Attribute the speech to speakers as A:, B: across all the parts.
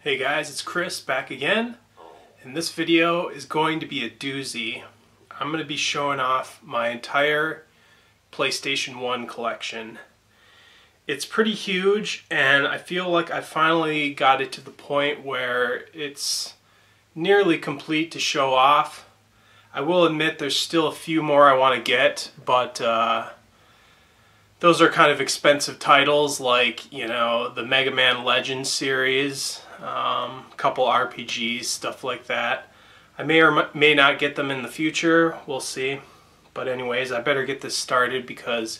A: Hey guys, it's Chris back again, and this video is going to be a doozy. I'm going to be showing off my entire PlayStation 1 collection. It's pretty huge, and I feel like I finally got it to the point where it's nearly complete to show off. I will admit there's still a few more I want to get, but those are kind of expensive titles, like, you know, the Mega Man Legends series, a couple RPGs, stuff like that. I may or may not get them in the future, we'll see. But anyways, I better get this started because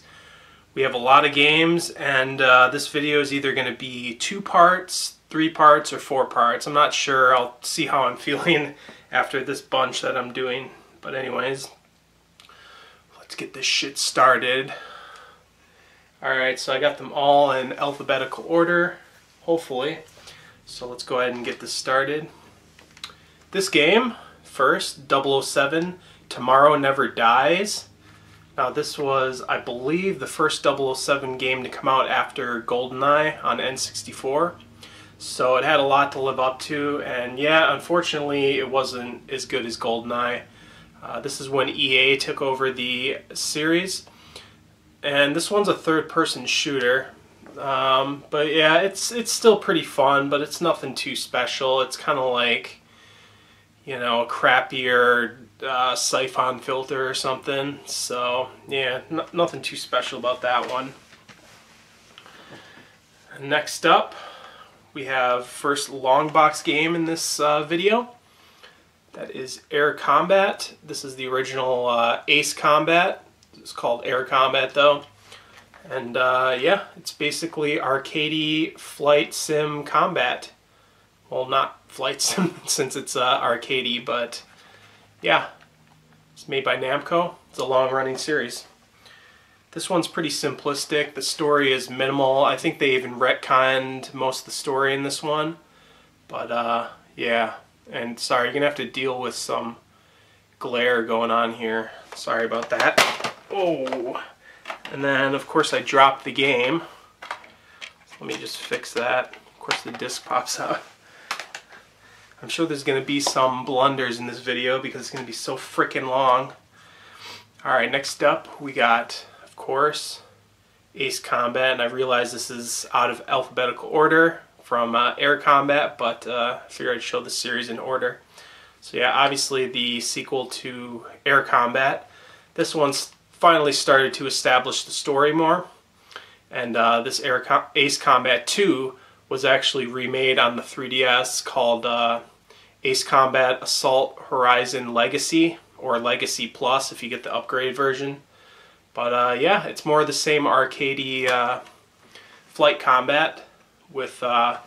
A: we have a lot of games, and this video is either going to be 2 parts, 3 parts, or 4 parts. I'm not sure. I'll see how I'm feeling after this bunch that I'm doing. But anyways, let's get this shit started. Alright, so I got them all in alphabetical order, hopefully. So let's go ahead and get this started. This game, first, 007, Tomorrow Never Dies. Now this was, I believe, the first 007 game to come out after GoldenEye on N64. So it had a lot to live up to, and yeah, unfortunately it wasn't as good as GoldenEye. This is when EA took over the series. And this one's a third-person shooter, but yeah, it's still pretty fun, but it's nothing too special. It's kind of like, you know, a crappier Siphon filter or something. So yeah, nothing too special about that one. Next up, we have first long box game in this video. That is Air Combat. This is the original Ace Combat. It's called Air Combat though, and yeah, it's basically arcadey flight sim combat. Well, not flight sim since it's arcadey, but yeah, it's made by Namco. It's a long-running series. This one's pretty simplistic. The story is minimal. I think they even retconned most of the story in this one, but yeah. And sorry, you're gonna have to deal with some glare going on here. Sorry about that. Oh, and then of course I dropped the game. Let me just fix that. Of course the disc pops out. I'm sure there's going to be some blunders in this video because it's going to be so freaking long. Alright, next up we got, of course, Ace Combat, and I realize this is out of alphabetical order from Air Combat, but I figured I'd show the series in order. So yeah, obviously the sequel to Air Combat. This one's finally started to establish the story more, and this Ace Combat 2 was actually remade on the 3DS called Ace Combat Assault Horizon Legacy, or Legacy Plus if you get the upgraded version. But yeah, it's more of the same arcadey flight combat with kind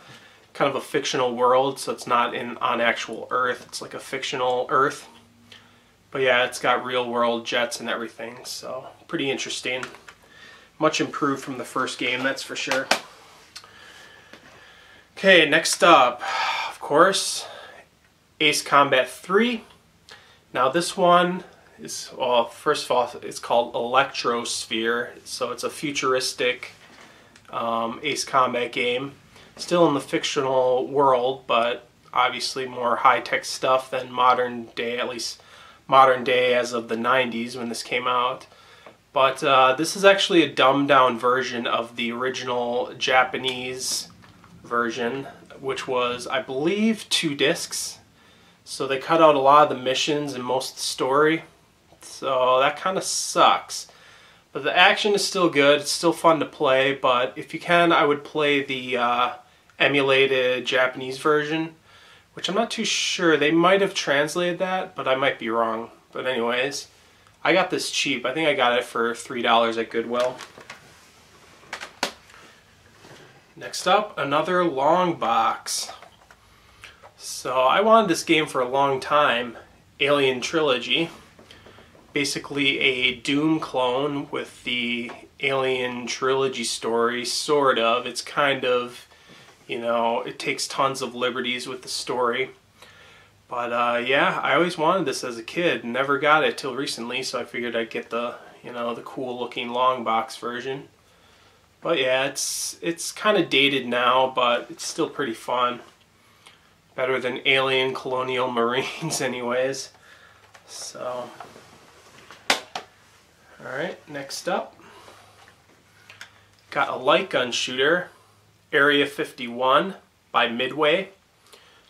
A: of a fictional world, so it's not on actual Earth, it's like a fictional Earth. But yeah, it's got real-world jets and everything, so pretty interesting. Much improved from the first game, that's for sure. Okay, next up, of course, Ace Combat 3. Now this one is, well, first of all, it's called Electrosphere, so it's a futuristic Ace Combat game. Still in the fictional world, but obviously more high-tech stuff than modern day, at least modern day as of the 90s when this came out. But this is actually a dumbed down version of the original Japanese version, which was, I believe, 2 discs. So they cut out a lot of the missions and most of the story. So that kind of sucks. But the action is still good, it's still fun to play, but if you can, I would play the emulated Japanese version, which I'm not too sure. They might have translated that, but I might be wrong. But anyways, I got this cheap. I think I got it for $3 at Goodwill. Next up, another long box. So I wanted this game for a long time. Alien Trilogy. Basically a Doom clone with the Alien Trilogy story, sort of. It's kind of, you know, it takes tons of liberties with the story. But yeah, I always wanted this as a kid. Never got it till recently, so I figured I'd get the, you know, the cool looking long box version. But yeah, it's kind of dated now, but it's still pretty fun. Better than Alien Colonial Marines anyways. So, alright, next up. Got a light gun shooter, Area 51 by Midway.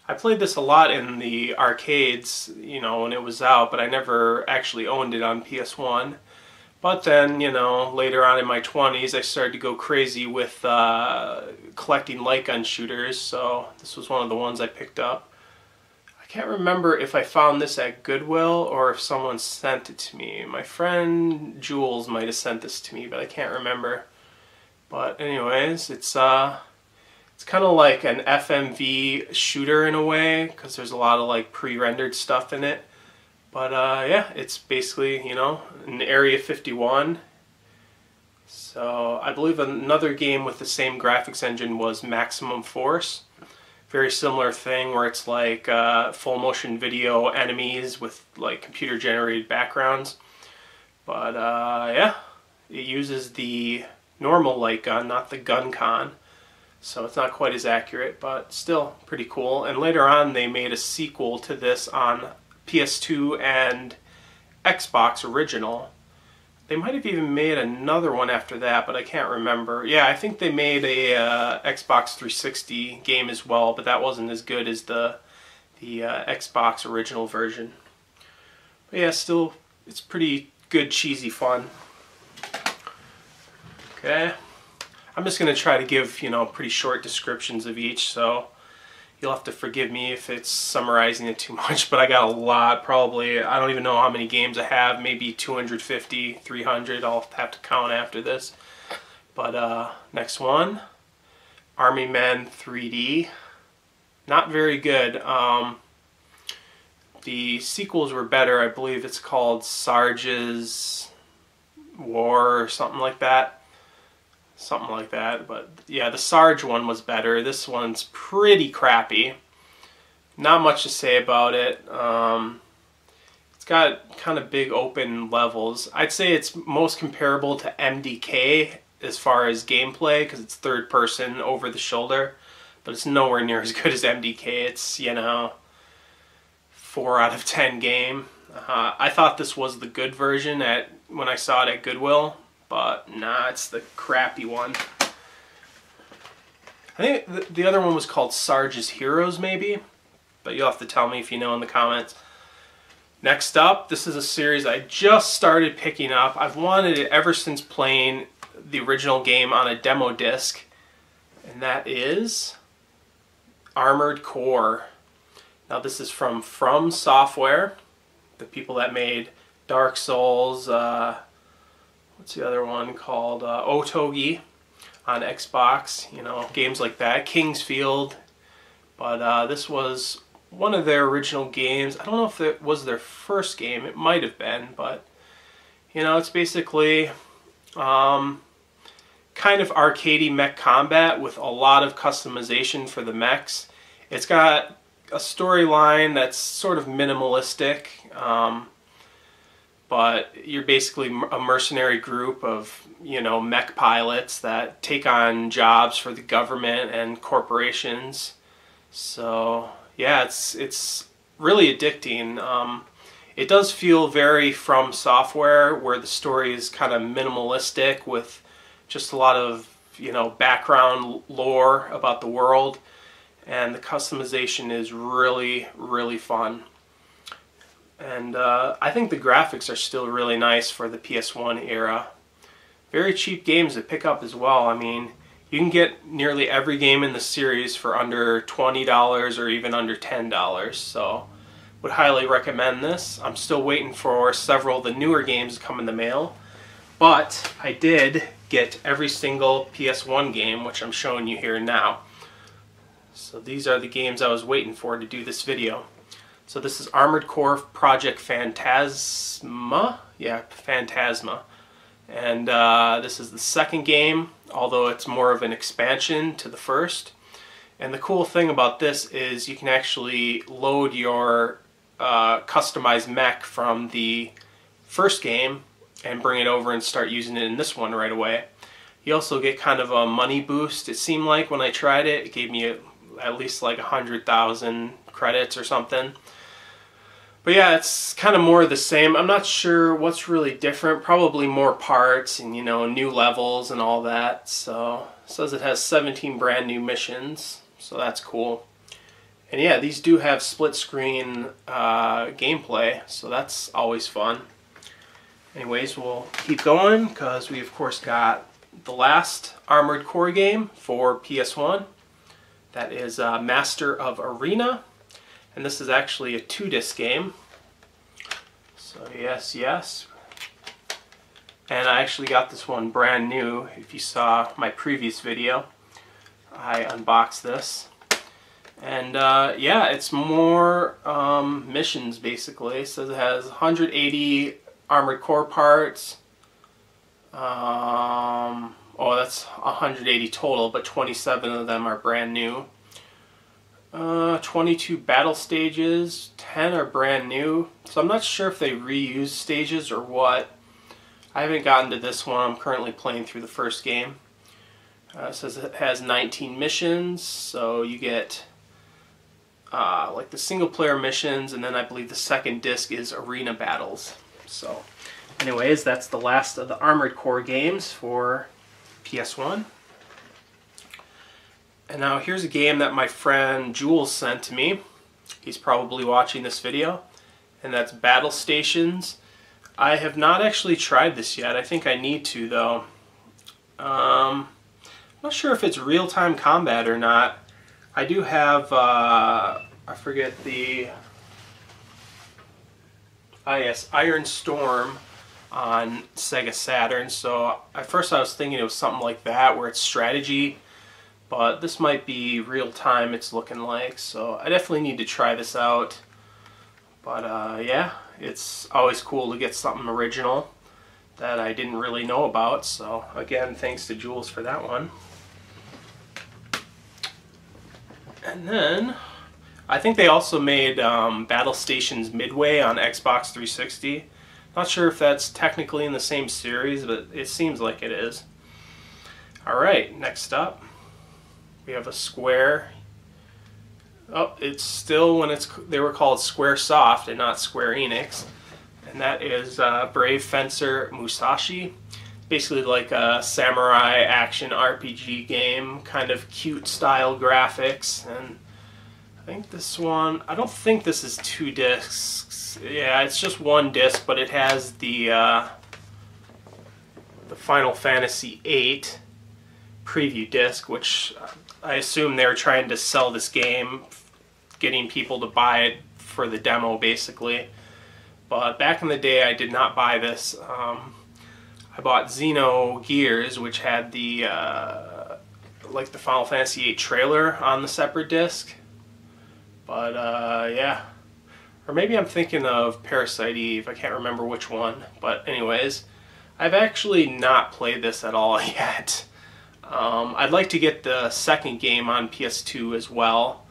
A: I played this a lot in the arcades, you know, when it was out, but I never actually owned it on PS1. But then, you know, later on in my 20s, I started to go crazy with collecting light gun shooters, so this was one of the ones I picked up. I can't remember if I found this at Goodwill or if someone sent it to me. My friend Jules might have sent this to me, but I can't remember. But anyways, it's kind of like an FMV shooter in a way, because there's a lot of like pre-rendered stuff in it. But yeah, it's basically, you know, an Area 51. So I believe another game with the same graphics engine was Maximum Force. Very similar thing where it's like full motion video enemies with like computer generated backgrounds. But yeah, it uses the normal light gun, not the gun con. So it's not quite as accurate, but still pretty cool. And later on they made a sequel to this on PS2 and Xbox original. They might have even made another one after that, but I can't remember. Yeah, I think they made a Xbox 360 game as well, but that wasn't as good as the Xbox original version. But yeah, still, it's pretty good, cheesy fun. Okay, I'm just going to try to give, you know, pretty short descriptions of each, so you'll have to forgive me if it's summarizing it too much, but I got a lot, probably, I don't even know how many games I have, maybe 250, 300, I'll have to count after this. But next one, Army Men 3D. Not very good. The sequels were better. I believe it's called Sarge's War or something like that. Something like that, but yeah, the Sarge one was better. This one's pretty crappy. Not much to say about it. It's got kind of big open levels. I'd say it's most comparable to MDK as far as gameplay, because it's third person over the shoulder, but it's nowhere near as good as MDK. It's, you know, 4 out of 10 game. I thought this was the good version when I saw it at Goodwill. But nah, it's the crappy one. I think the other one was called Sarge's Heroes, maybe? But you'll have to tell me if you know in the comments. Next up, this is a series I just started picking up. I've wanted it ever since playing the original game on a demo disc. And that is Armored Core. Now this is from Software, the people that made Dark Souls, what's the other one called? Otogi on Xbox, you know, games like that. Kingsfield. But this was one of their original games. I don't know if it was their first game. It might have been, but, you know, it's basically kind of arcadey mech combat with a lot of customization for the mechs. It's got a storyline that's sort of minimalistic. But you're basically a mercenary group of, you know, mech pilots that take on jobs for the government and corporations. So yeah, it's really addicting. It does feel very From Software, where the story is kind of minimalistic with just a lot of, you know, background lore about the world, and the customization is really, really fun. And I think the graphics are still really nice for the PS1 era. Very cheap games to pick up as well. I mean, you can get nearly every game in the series for under $20 or even under $10. So, would highly recommend this. I'm still waiting for several of the newer games to come in the mail. But I did get every single PS1 game, which I'm showing you here now. So these are the games I was waiting for to do this video. So this is Armored Core Project Phantasma. Yeah, Phantasma. And this is the second game, although it's more of an expansion to the first. And the cool thing about this is you can actually load your customized mech from the first game and bring it over and start using it in this one right away. You also get kind of a money boost, it seemed like, when I tried it. It gave me at least like 100,000 credits or something. But yeah, it's kind of more of the same. I'm not sure what's really different. Probably more parts and, you know, new levels and all that. So it says it has 17 brand new missions, so that's cool. And yeah, these do have split screen gameplay, so that's always fun. Anyways, we'll keep going because we of course got the last Armored Core game for PS1. That is Master of Arena. And this is actually a 2-disc game. So yes, yes. And I actually got this one brand new. If you saw my previous video, I unboxed this. And yeah, it's more missions basically. It says it has 180 Armored Core parts. Oh, that's 180 total, but 27 of them are brand new. 22 battle stages, 10 are brand new. So I'm not sure if they reuse stages or what. I haven't gotten to this one. I'm currently playing through the first game. It says it has 19 missions, so you get like the single player missions, and then I believe the second disc is arena battles. So anyways, that's the last of the Armored Core games for PS1. And now here's a game that my friend Jules sent to me. He's probably watching this video. And that's Battle Stations. I have not actually tried this yet. I think I need to though. I'm not sure if it's real-time combat or not. I do have, I forget the, yes, Iron Storm on Sega Saturn. So at first I was thinking it was something like that where it's strategy. But this might be real time, it's looking like, so I definitely need to try this out. But yeah, it's always cool to get something original that I didn't really know about. So again, thanks to Jules for that one. And then I think they also made Battle Stations Midway on Xbox 360. Not sure if that's technically in the same series, but it seems like it is. Alright, next up. We have a Square. Oh, it's still when they were called Square Soft and not Square Enix. And that is Brave Fencer Musashi. Basically like a samurai action RPG game, kind of cute style graphics. And I think this one, I don't think this is 2 discs. Yeah, it's just 1 disc, but it has the Final Fantasy VIII preview disc, which I assume they were trying to sell this game, getting people to buy it for the demo basically. But back in the day I did not buy this. I bought Xenogears, which had the like the Final Fantasy VIII trailer on the separate disc. But yeah, or maybe I'm thinking of Parasite Eve, I can't remember which one. But anyways, I've actually not played this at all yet. I'd like to get the second game on PS2 as well.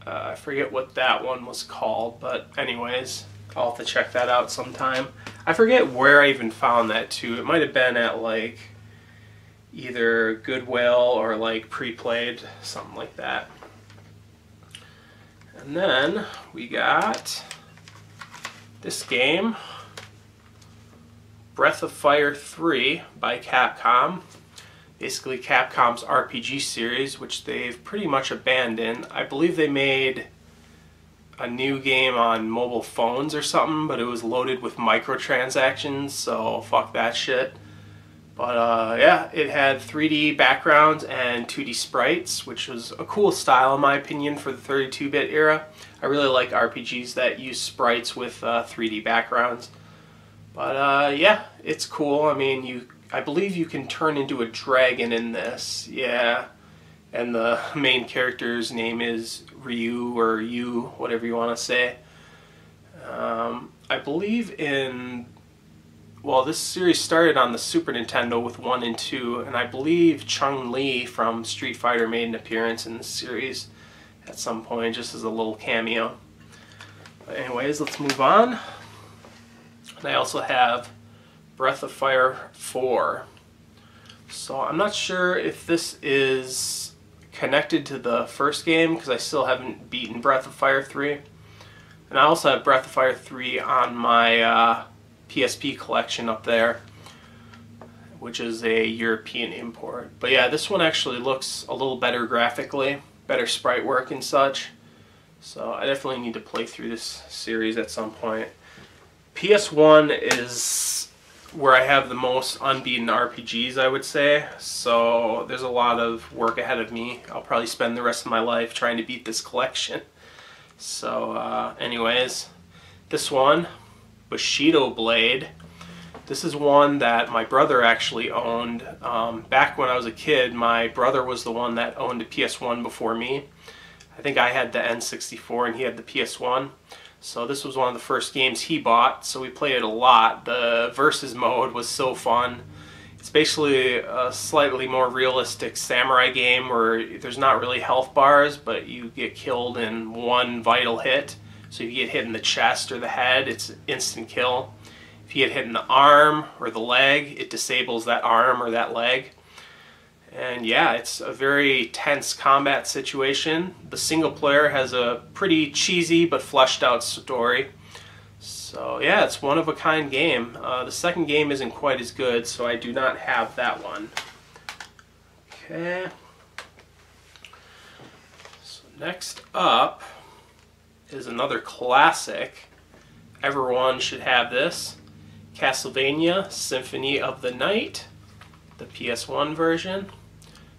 A: I forget what that one was called, but anyways, I'll have to check that out sometime. I forget where I even found that too. It might have been at like either Goodwill or like pre-played, something like that. And then we got this game, Breath of Fire 3 by Capcom. Basically Capcom's RPG series, which they've pretty much abandoned. I believe they made a new game on mobile phones or something, but it was loaded with microtransactions, so fuck that shit. But yeah, it had 3D backgrounds and 2D sprites, which was a cool style in my opinion for the 32-bit era. I really like RPGs that use sprites with 3D backgrounds. But yeah, it's cool. I mean, I believe you can turn into a dragon in this, yeah. And the main character's name is Ryu, or Yu, whatever you want to say. I believe in... Well, this series started on the Super Nintendo with 1 and 2, and I believe Chun-Li from Street Fighter made an appearance in this series at some point, just as a little cameo. But anyways, let's move on. And I also have Breath of Fire 4. So I'm not sure if this is connected to the first game because I still haven't beaten Breath of Fire 3. And I also have Breath of Fire 3 on my PSP collection up there, which is a European import. But yeah, this one actually looks a little better graphically, better sprite work and such. So I definitely need to play through this series at some point. PS1 is where I have the most unbeaten RPGs, I would say. So there's a lot of work ahead of me. I'll probably spend the rest of my life trying to beat this collection. So anyways, this one, Bushido Blade. This is one that my brother actually owned. Back when I was a kid, my brother was the one that owned a PS1 before me. I think I had the N64 and he had the PS1. So this was one of the first games he bought, so we played it a lot. The versus mode was so fun. It's basically a slightly more realistic samurai game where there's not really health bars, but you get killed in one vital hit. So if you get hit in the chest or the head, it's instant kill. If you get hit in the arm or the leg, it disables that arm or that leg. And yeah, it's a very tense combat situation. The single player has a pretty cheesy but fleshed out story. So yeah, it's one of a kind game. The second game isn't quite as good, so I do not have that one. Okay. So next up is another classic. Everyone should have this. Castlevania Symphony of the Night, the PS1 version.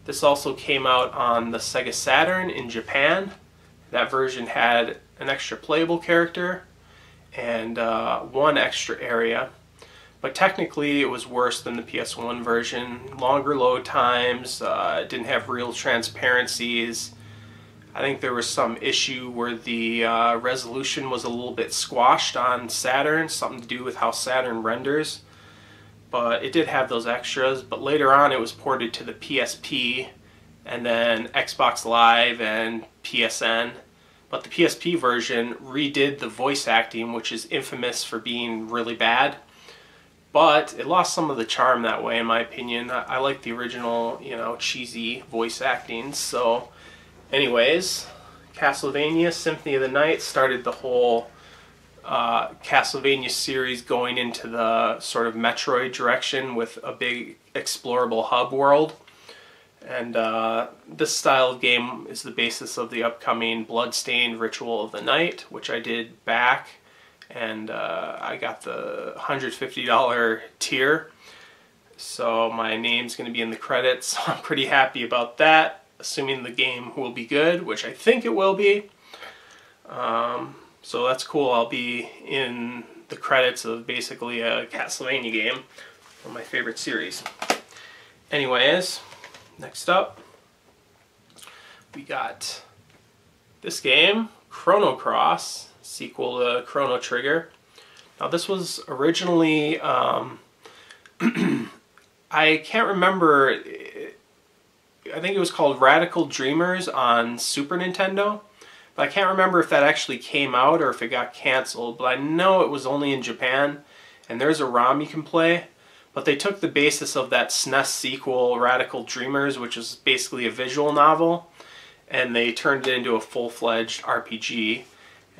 A: This also came out on the Sega Saturn in Japan. That version had an extra playable character and one extra area. But technically it was worse than the PS1 version. Longer load times, didn't have real transparencies. I think there was some issue where the resolution was a little bit squashed on Saturn, something to do with how Saturn renders. But it did have those extras, but later on it was ported to the PSP and then Xbox Live and PSN. But the PSP version redid the voice acting, which is infamous for being really bad. But it lost some of the charm that way, in my opinion. I like the original, you know, cheesy voice acting. So anyways, Castlevania Symphony of the Night started the whole Castlevania series going into the sort of Metroid direction with a big explorable hub world. And this style of game is the basis of the upcoming Bloodstained Ritual of the Night, which I did back, and I got the $150 tier. So my name's going to be in the credits, so I'm pretty happy about that, assuming the game will be good, which I think it will be. So that's cool. I'll be in the credits of basically a Castlevania game, one of my favorite series. Anyways, next up, we got this game, Chrono Cross, sequel to Chrono Trigger. Now this was originally, I can't remember, I think it was called Radical Dreamers on Super Nintendo. But I can't remember if that actually came out or if it got canceled. But I know it was only in Japan, and there's a ROM you can play. But they took the basis of that SNES sequel, Radical Dreamers, which is basically a visual novel, and they turned it into a full-fledged RPG.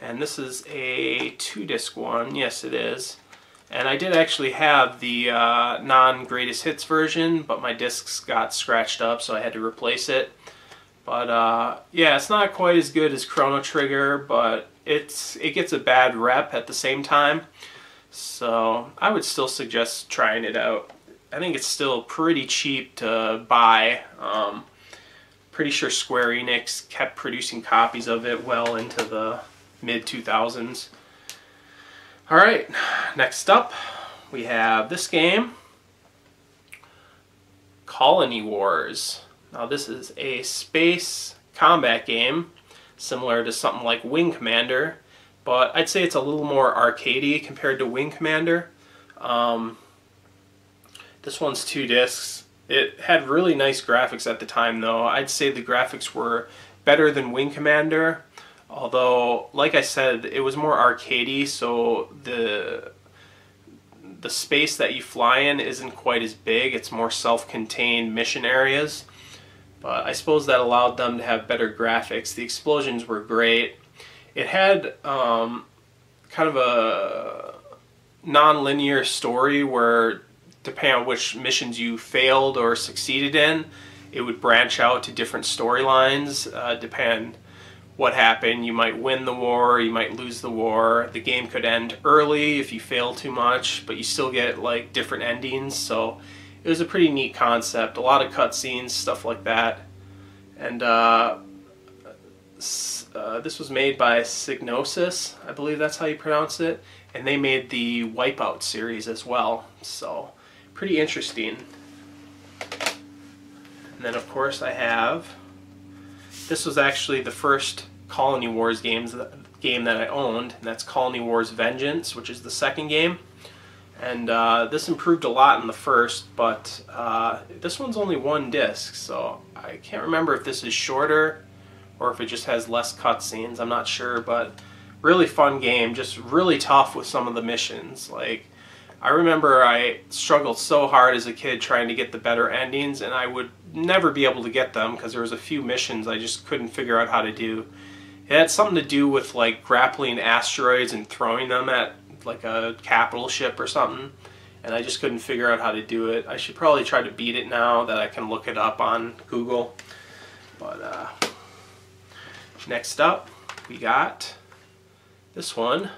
A: And this is a 2-disc one. Yes, it is. And I did actually have the non-greatest hits version, but my discs got scratched up, so I had to replace it. But yeah, it's not quite as good as Chrono Trigger, but it gets a bad rep at the same time. So I would still suggest trying it out. I think it's still pretty cheap to buy. Pretty sure Square Enix kept producing copies of it well into the mid-2000s. Alright, next up we have this game, Colony Wars. Now this is a space combat game, similar to something like Wing Commander, but I'd say it's a little more arcadey compared to Wing Commander. This one's 2 discs. It had really nice graphics at the time though. I'd say the graphics were better than Wing Commander, although, like I said, it was more arcadey, so the space that you fly in isn't quite as big. It's more self-contained mission areas. but I suppose that allowed them to have better graphics. The explosions were great. It had kind of a non-linear story where, depending on which missions you failed or succeeded in, it would branch out to different storylines, depend what happened. You might win the war, you might lose the war. The game could end early if you fail too much, but you still get like different endings. So it was a pretty neat concept. A lot of cutscenes, stuff like that. And this was made by Psygnosis, I believe that's how you pronounce it. And they made the Wipeout series as well. So pretty interesting. And then of course I have, this was actually the first Colony Wars game that I owned, and that's Colony Wars Vengeance, which is the second game. And this improved a lot in the first, but this one's only one disc, so I can't remember if this is shorter or if it just has less cutscenes. I'm not sure, but really fun game, just really tough with some of the missions. Like, I remember I struggled so hard as a kid trying to get the better endings, and I would never be able to get them because there was a few missions I just couldn't figure out how to do. It had something to do with like grappling asteroids and throwing them at like a capital ship or something, and I just couldn't figure out how to do it. I should probably try to beat it now that I can look it up on Google. But next up we got this one,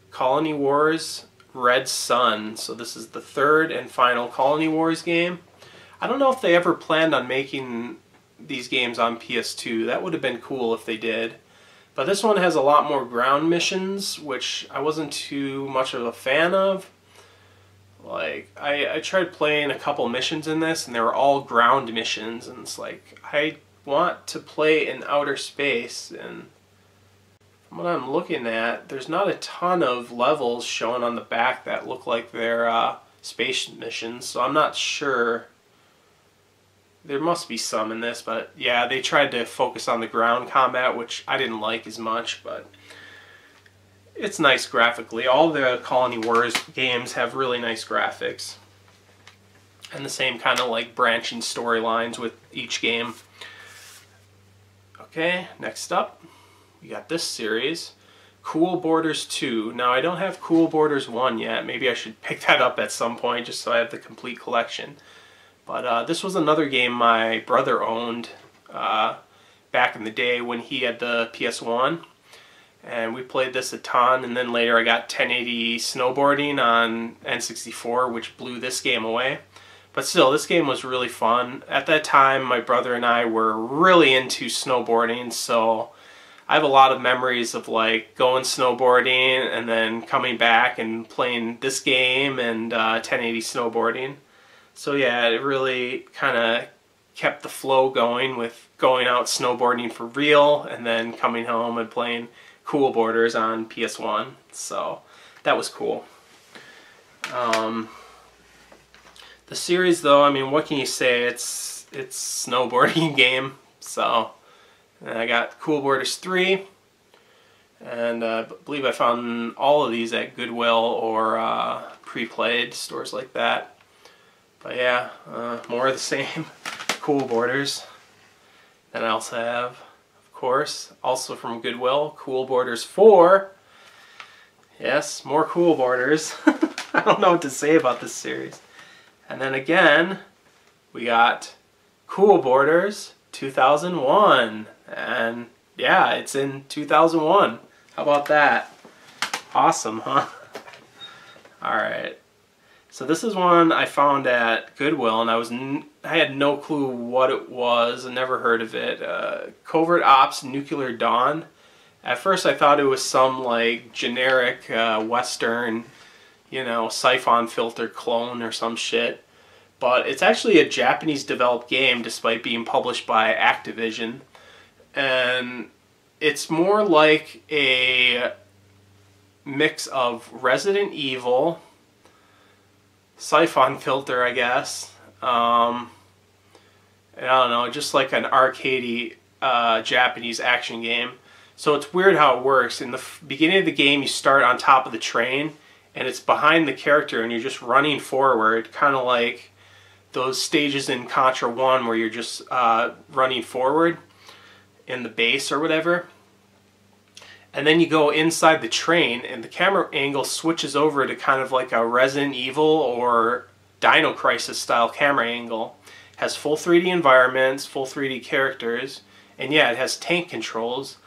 A: Colony Wars Red Sun. So this is the third and final Colony Wars game. I don't know if they ever planned on making these games on PS2. That would have been cool if they did. But this one has a lot more ground missions, which I wasn't too much of a fan of. Like, I tried playing a couple missions in this, and they were all ground missions, and it's like, I want to play in outer space, and from what I'm looking at, there's not a ton of levels shown on the back that look like they're space missions, so I'm not sure. There must be some in this, but yeah, they tried to focus on the ground combat, which I didn't like as much, but it's nice graphically. All the Colony Wars games have really nice graphics, and the same kind of like branching storylines with each game. Okay, next up, we got this series, Cool Borders 2. Now, I don't have Cool Borders 1 yet. Maybe I should pick that up at some point just so I have the complete collection. But this was another game my brother owned back in the day when he had the PS1. And we played this a ton, and then later I got 1080 snowboarding on N64, which blew this game away. But still, this game was really fun. At that time, my brother and I were really into snowboarding, so I have a lot of memories of like going snowboarding and then coming back and playing this game and 1080 snowboarding. So yeah, it really kind of kept the flow going with going out snowboarding for real and then coming home and playing Cool Borders on PS1. So that was cool. The series though, I mean, what can you say? It's snowboarding game. So and I got Cool Borders 3, and I believe I found all of these at Goodwill or pre-played stores like that. But yeah, more of the same. Cool Borders. Then I also have, of course, also from Goodwill, Cool Borders 4. Yes, more Cool Borders. I don't know what to say about this series. And then again, we got Cool Borders 2001. And yeah, it's in 2001. How about that? Awesome, huh? Alright. So this is one I found at Goodwill, and I had no clue what it was. I never heard of it. Covert Ops Nuclear Dawn. At first I thought it was some like generic Western, you know, Siphon Filter clone or some shit. But it's actually a Japanese developed game despite being published by Activision. And it's more like a mix of Resident Evil, Siphon Filter, I guess. I don't know, just like an arcadey Japanese action game. So it's weird how it works. In the beginning of the game, you start on top of the train, and it's behind the character, and you're just running forward, kind of like those stages in Contra 1 where you're just running forward in the base or whatever. And then you go inside the train and the camera angle switches over to kind of like a Resident Evil or Dino Crisis style camera angle. It has full 3D environments, full 3D characters, and yeah, it has tank controls,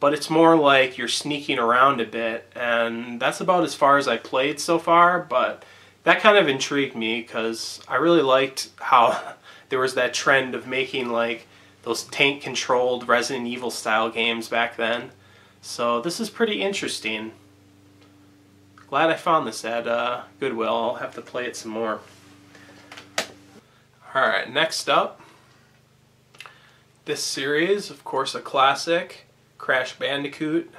A: but it's more like you're sneaking around a bit, and that's about as far as I played so far, but that kind of intrigued me because I really liked how there was that trend of making like those tank controlled Resident Evil style games back then. So this is pretty interesting. Glad I found this at Goodwill. I'll have to play it some more. Alright, next up, this series, of course a classic, Crash Bandicoot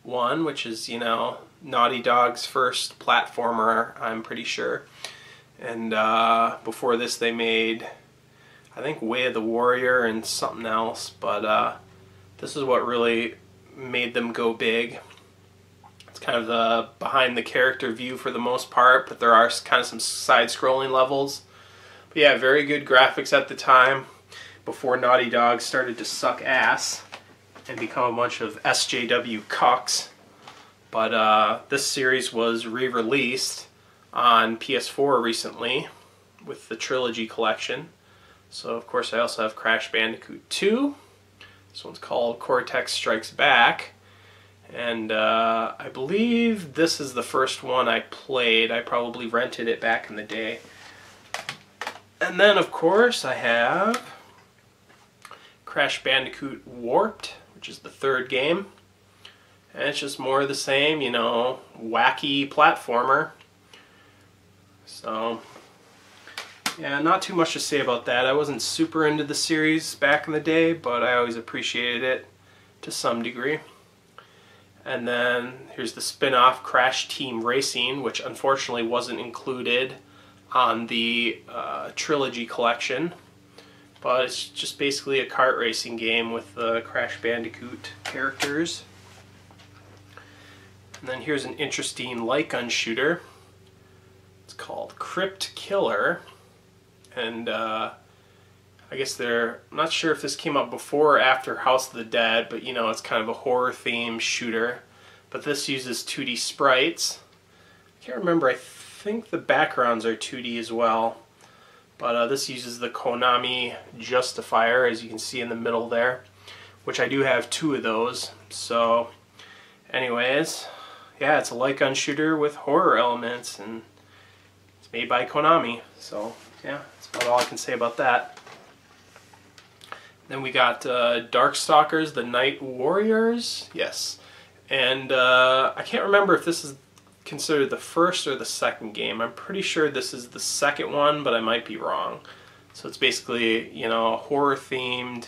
A: 1, which is, you know, Naughty Dog's first platformer, I'm pretty sure. And before this they made, I think, Way of the Warrior and something else, but this is what really made them go big. It's kind of the behind the character view for the most part, but there are kind of some side-scrolling levels. But yeah, very good graphics at the time, before Naughty Dog started to suck ass and become a bunch of SJW cucks. But this series was re-released on PS4 recently with the Trilogy Collection. So of course I also have Crash Bandicoot 2. This one's called Cortex Strikes Back, and I believe this is the first one I played. I probably rented it back in the day. And then of course I have Crash Bandicoot Warped, which is the third game, and it's just more of the same, you know, wacky platformer. So yeah, not too much to say about that. I wasn't super into the series back in the day, but I always appreciated it to some degree. And then here's the spin-off Crash Team Racing, which unfortunately wasn't included on the Trilogy Collection. But it's just basically a kart racing game with the Crash Bandicoot characters. And then here's an interesting light gun shooter. It's called Crypt Killer. And I guess I'm not sure if this came out before or after House of the Dead, but you know, it's kind of a horror themed shooter. But this uses 2D sprites. I can't remember, I think the backgrounds are 2D as well. But this uses the Konami Justifier, as you can see in the middle there, which I do have 2 of those. So anyways, yeah, it's a light gun shooter with horror elements, and it's made by Konami. So yeah, that's about all I can say about that. Then we got Darkstalkers, the Night Warriors. Yes. And I can't remember if this is considered the first or the second game. I'm pretty sure this is the second one, but I might be wrong. So it's basically, you know, a horror-themed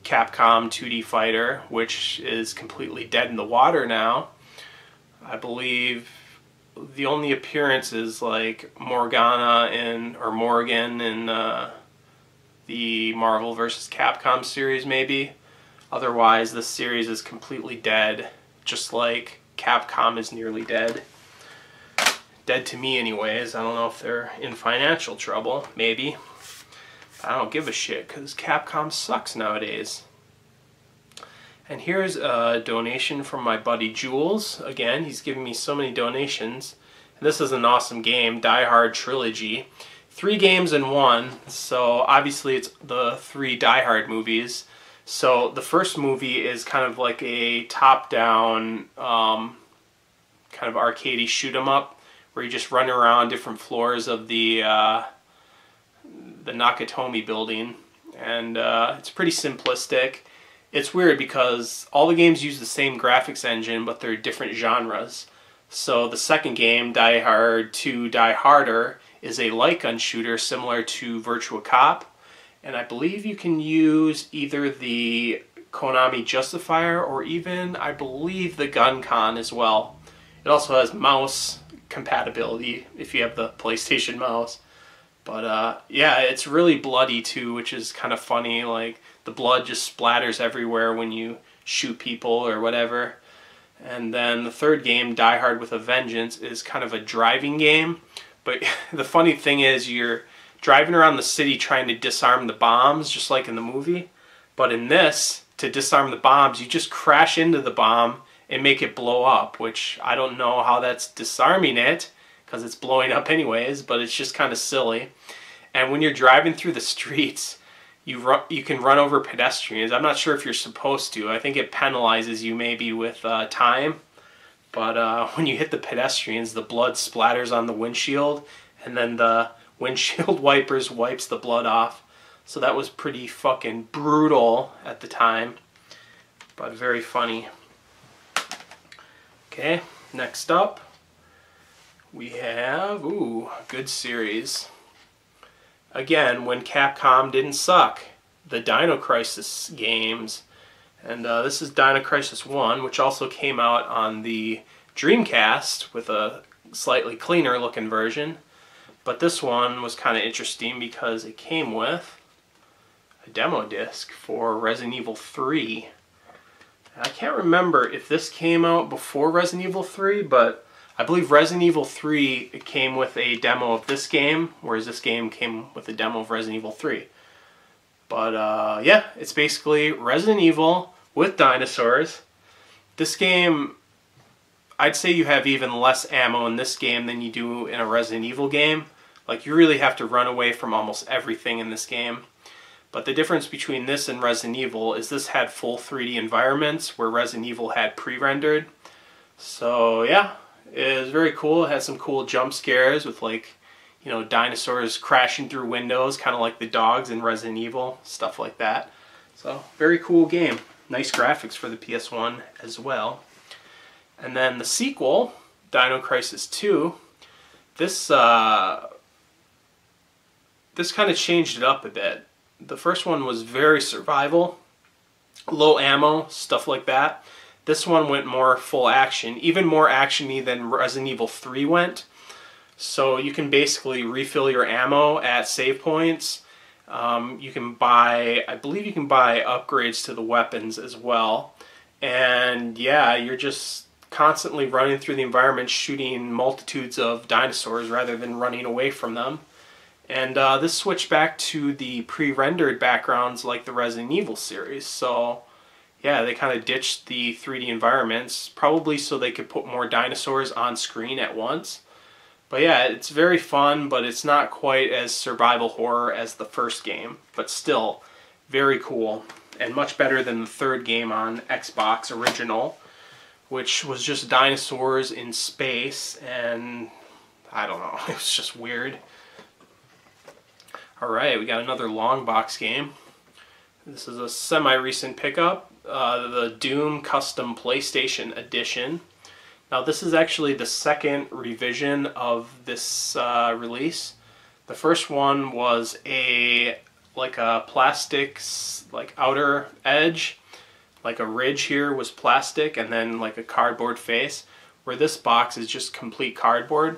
A: Capcom 2D fighter, which is completely dead in the water now. I believe the only appearance is like Morgana or Morgan in the Marvel vs. Capcom series, maybe. Otherwise, this series is completely dead, just like Capcom is nearly dead. Dead to me anyways. I don't know if they're in financial trouble, maybe. I don't give a shit, because Capcom sucks nowadays. And here's a donation from my buddy Jules. Again, he's giving me so many donations. And this is an awesome game, Die Hard Trilogy. 3 games in 1, so obviously it's the 3 Die Hard movies. So the first movie is kind of like a top-down, kind of arcadey shoot-'em-up, where you just run around different floors of the Nakatomi building. And it's pretty simplistic. It's weird because all the games use the same graphics engine, but they're different genres. So the second game, Die Hard 2 Die Harder, is a light gun shooter similar to Virtua Cop. And I believe you can use either the Konami Justifier or even, I believe, the Gun-Con as well. It also has mouse compatibility if you have the PlayStation mouse. But yeah, it's really bloody too, which is kind of funny. Like, the blood just splatters everywhere when you shoot people or whatever. And then the third game, Die Hard with a Vengeance, is kind of a driving game. But the funny thing is, you're driving around the city trying to disarm the bombs, just like in the movie. But in this, to disarm the bombs, you just crash into the bomb and make it blow up, which I don't know how that's disarming it, because it's blowing up anyways, but it's just kind of silly. And when you're driving through the streets, you can run over pedestrians. I'm not sure if you're supposed to. I think it penalizes you maybe with time. But when you hit the pedestrians, the blood splatters on the windshield, and then the windshield wipers wipes the blood off. So that was pretty fucking brutal at the time, but very funny. Okay, next up we have, ooh, good series. Again, when Capcom didn't suck, the Dino Crisis games. And this is Dino Crisis 1, which also came out on the Dreamcast with a slightly cleaner looking version. But this one was kind of interesting because it came with a demo disc for Resident Evil 3. I can't remember if this came out before Resident Evil 3, but I believe Resident Evil 3 it came with a demo of this game, whereas this game came with a demo of Resident Evil 3. But yeah, it's basically Resident Evil with dinosaurs. This game, I'd say you have even less ammo in this game than you do in a Resident Evil game. Like, you really have to run away from almost everything in this game. But the difference between this and Resident Evil is this had full 3D environments, where Resident Evil had pre-rendered. So yeah, it was very cool. It had some cool jump scares with, like, you know, dinosaurs crashing through windows, kind of like the dogs in Resident Evil, stuff like that. So, very cool game. Nice graphics for the PS1 as well. And then the sequel, Dino Crisis 2, this kind of changed it up a bit. The first one was very survival, low ammo, stuff like that. This one went more full action, even more action-y than Resident Evil 3 went. So you can basically refill your ammo at save points. You can buy, I believe you can buy upgrades to the weapons as well. And yeah, you're just constantly running through the environment shooting multitudes of dinosaurs rather than running away from them. And this switched back to the pre-rendered backgrounds like the Resident Evil series. So yeah, they kind of ditched the 3D environments, probably so they could put more dinosaurs on screen at once. But yeah, it's very fun, but it's not quite as survival horror as the first game. But still, very cool, and much better than the third game on Xbox original, which was just dinosaurs in space, and I don't know, it was just weird. Alright, we got another long box game. This is a semi-recent pickup, the Doom Custom PlayStation Edition. Now this is actually the second revision of this release. The first one was like a plastic like outer edge, like a ridge here was plastic, and then like a cardboard face, where this box is just complete cardboard.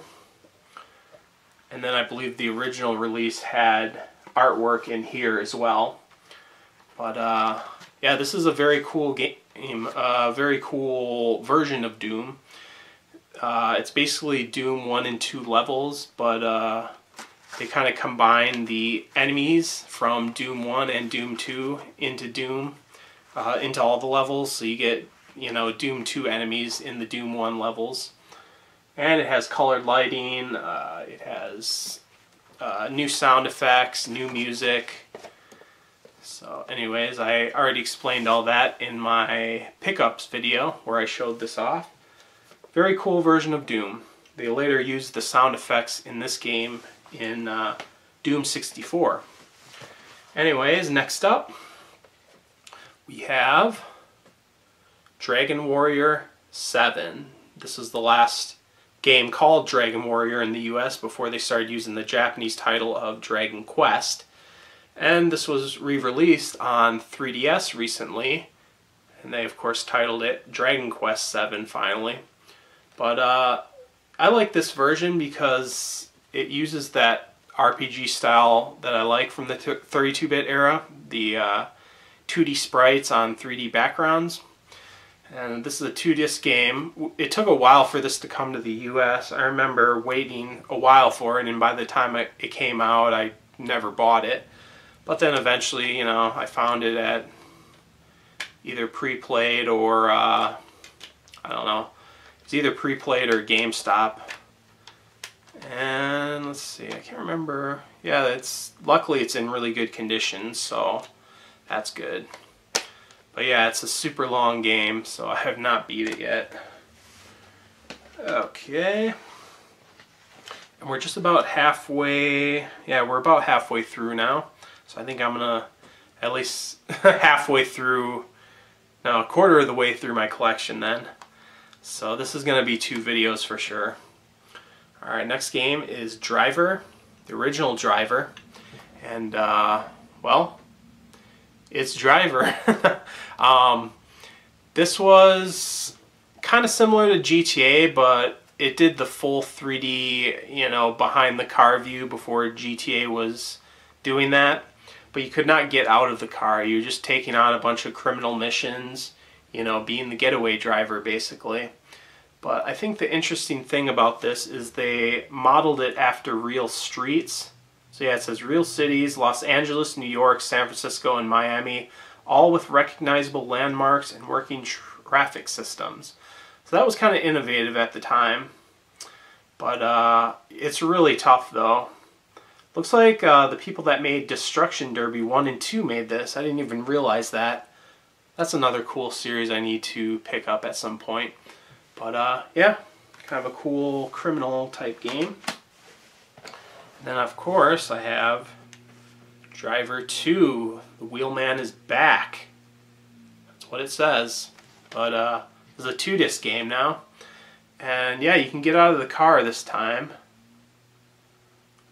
A: And then I believe the original release had artwork in here as well. But yeah, this is a very cool game, very cool version of Doom. It's basically Doom 1 and 2 levels, but they kind of combine the enemies from Doom 1 and Doom 2 into Doom, into all the levels, so you get, you know, Doom 2 enemies in the Doom 1 levels. And it has colored lighting, it has new sound effects, new music. So anyways, I already explained all that in my pickups video where I showed this off. Very cool version of Doom. They later used the sound effects in this game in Doom 64. Anyways, next up we have Dragon Warrior 7. This is the last game called Dragon Warrior in the US before they started using the Japanese title of Dragon Quest. And this was re-released on 3DS recently, and they of course titled it Dragon Quest 7 finally. But I like this version because it uses that RPG style that I like from the 32-bit era, the 2D sprites on 3D backgrounds. And this is a 2-disc game. It took a while for this to come to the US. I remember waiting a while for it, and by the time it came out, I never bought it. But then eventually, you know, I found it at either Pre-Played or, I don't know, it's either Pre-Played or GameStop. And let's see, I can't remember. Yeah, luckily it's in really good condition, so that's good. But yeah, it's a super long game, so I have not beat it yet. Okay. And we're just about halfway, yeah, we're about halfway through now. So I think I'm gonna at least halfway through, no, a quarter of the way through my collection then. So this is gonna be 2 videos for sure. Alright, next game is Driver, the original Driver. And, well, it's Driver. This was kind of similar to GTA, but it did the full 3D, you know, behind the car view before GTA was doing that. But you could not get out of the car. You were just taking on a bunch of criminal missions, you know, being the getaway driver basically. But I think the interesting thing about this is they modeled it after real streets. So yeah, it says real cities, Los Angeles, New York, San Francisco, and Miami, all with recognizable landmarks and working traffic systems. So that was kind of innovative at the time. But it's really tough though. Looks like the people that made Destruction Derby 1 and 2 made this. I didn't even realize that. That's another cool series I need to pick up at some point. But yeah, kind of a cool criminal type game. And then of course I have Driver 2. The Wheelman is back. That's what it says. But this is a 2-disc game now. And yeah, you can get out of the car this time,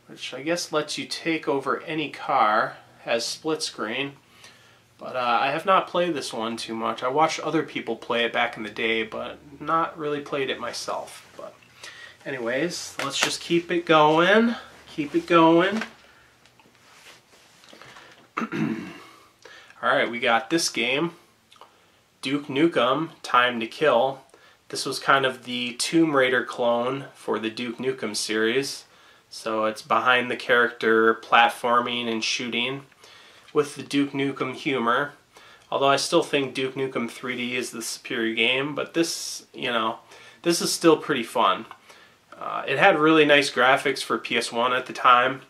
A: which I guess lets you take over any car. Has split screen. But I have not played this one too much. I watched other people play it back in the day, but not really played it myself. But anyways, let's just keep it going. Keep it going. Alright, we got this game. Duke Nukem, Time to Kill. This was kind of the Tomb Raider clone for the Duke Nukem series. So it's behind the character platforming and shooting with the Duke Nukem humor. Although I still think Duke Nukem 3D is the superior game, but this, you know, this is still pretty fun. It had really nice graphics for PS1 at the time,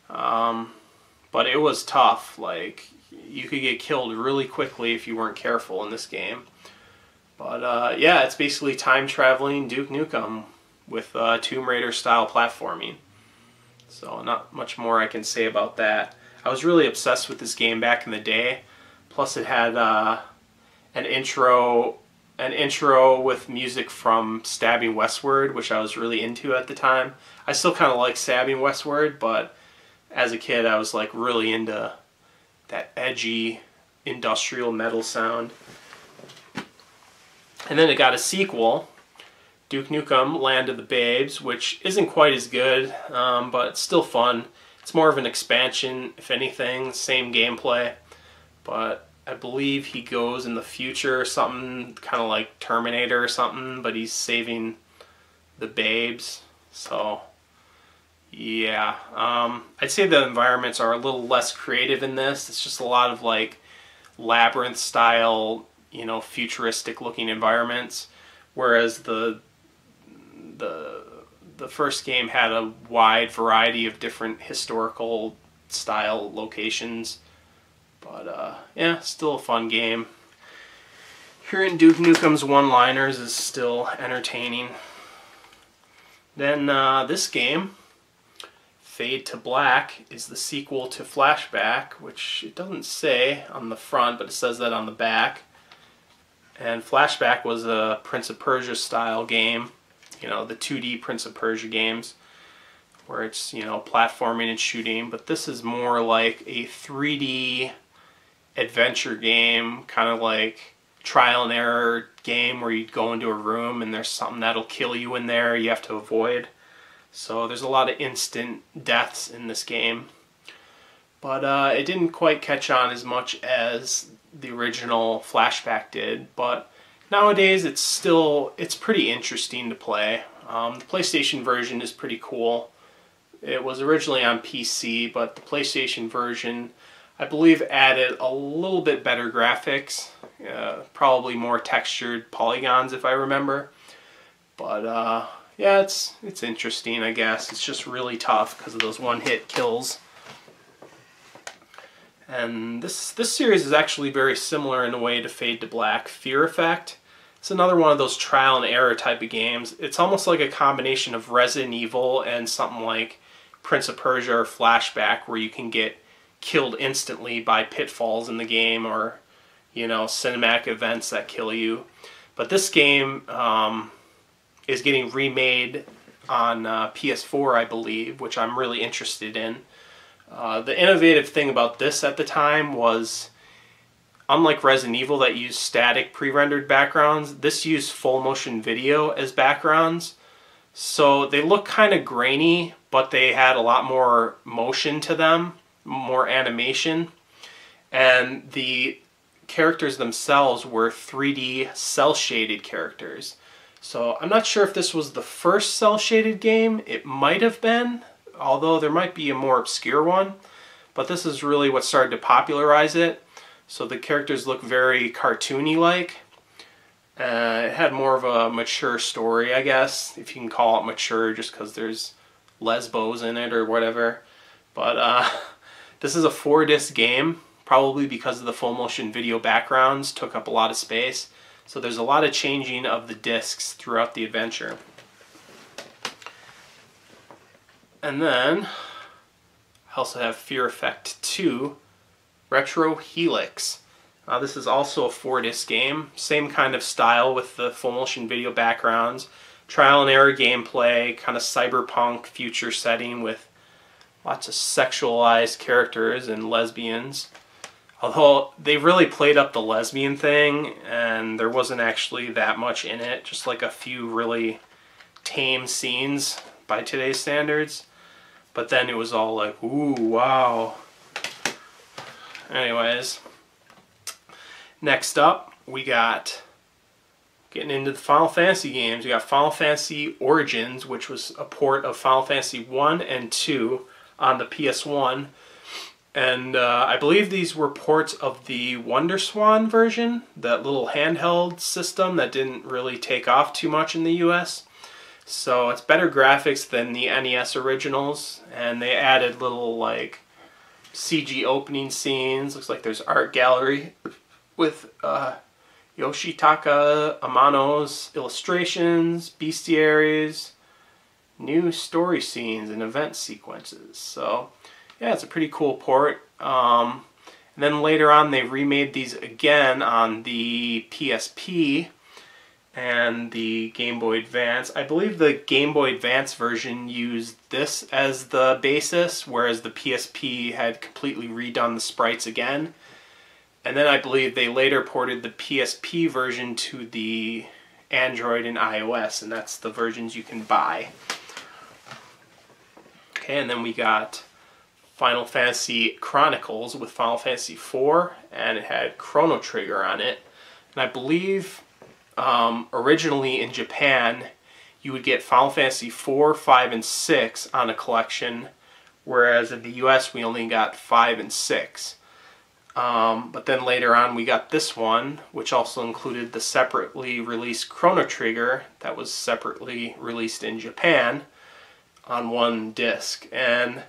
A: but it was tough. Like, you could get killed really quickly if you weren't careful in this game. But yeah, it's basically time-traveling Duke Nukem with Tomb Raider style platforming. So not much more I can say about that. I was really obsessed with this game back in the day. Plus it had an intro with music from Stabbing Westward, which I was really into at the time. I still kind of like Stabbing Westward, but as a kid I was like really into that edgy industrial metal sound. And then it got a sequel, Duke Nukem Land of the Babes, which isn't quite as good, but it's still fun. It's more of an expansion, if anything, same gameplay, but I believe he goes in the future or something, kind of like Terminator or something, but he's saving the babes. So yeah, I'd say the environments are a little less creative in this. It's just a lot of like labyrinth style, you know, futuristic looking environments, whereas the first game had a wide variety of different historical style locations. But yeah, still a fun game. Hearing Duke Nukem's one-liners is still entertaining. Then this game, Fade to Black, is the sequel to Flashback, which it doesn't say on the front, but it says that on the back. And Flashback was a Prince of Persia style game, you know, the 2D Prince of Persia games, where it's, you know, platforming and shooting. But this is more like a 3D adventure game, kind of like trial and error game where you go into a room and there's something that'll kill you in there you have to avoid. So there's a lot of instant deaths in this game. But it didn't quite catch on as much as the original Flashback did, but nowadays it's pretty interesting to play. The PlayStation version is pretty cool. It was originally on PC, but the PlayStation version, I believe, added a little bit better graphics, probably more textured polygons if I remember. But yeah, it's interesting, I guess. It's just really tough because of those one-hit kills. And this series is actually very similar in a way to Fade to Black. Fear Effect. It's another one of those trial and error type of games. It's almost like a combination of Resident Evil and something like Prince of Persia or Flashback, where you can get killed instantly by pitfalls in the game, or, you know, cinematic events that kill you. But this game is getting remade on PS4, I believe, which I'm really interested in. The innovative thing about this at the time was, unlike Resident Evil that used static pre-rendered backgrounds, this used full motion video as backgrounds. So they look kind of grainy, but they had a lot more motion to them, more animation. And the characters themselves were 3D cel-shaded characters. So I'm not sure if this was the first cel-shaded game. It might have been, although there might be a more obscure one. But this is really what started to popularize it. So the characters look very cartoony-like. It had more of a mature story, I guess, if you can call it mature just because there's lesbos in it or whatever. But this is a 4-disc game, probably because of the full motion video backgrounds took up a lot of space. So there's a lot of changing of the discs throughout the adventure. And then I also have Fear Effect 2 Retro Helix. This is also a 4-disc game, same kind of style with the full motion video backgrounds, trial and error gameplay, kind of cyberpunk future setting with lots of sexualized characters and lesbians. Although they really played up the lesbian thing, and there wasn't actually that much in it, just like a few really tame scenes by today's standards. But then it was all like, ooh, wow. Anyways, next up, we got, getting into the Final Fantasy games, we got Final Fantasy Origins, which was a port of Final Fantasy 1 and 2 on the PS1. And I believe these were ports of the WonderSwan version, that little handheld system that didn't really take off too much in the US. So it's better graphics than the NES originals, and they added little like CG opening scenes. Looks like there's art gallery with Yoshitaka Amano's illustrations, bestiaries, new story scenes, and event sequences. So yeah, it's a pretty cool port. And then later on they remade these again on the PSP and the Game Boy Advance. I believe the Game Boy Advance version used this as the basis, whereas the PSP had completely redone the sprites again. And then I believe they later ported the PSP version to the Android and iOS, and that's the versions you can buy. Okay, and then we got Final Fantasy Chronicles with Final Fantasy IV, and it had Chrono Trigger on it. And I believe originally in Japan you would get Final Fantasy 4, 5, and 6 on a collection, whereas in the US we only got 5 and 6. But then later on we got this one, which also included the separately released Chrono Trigger that was separately released in Japan on one disc. And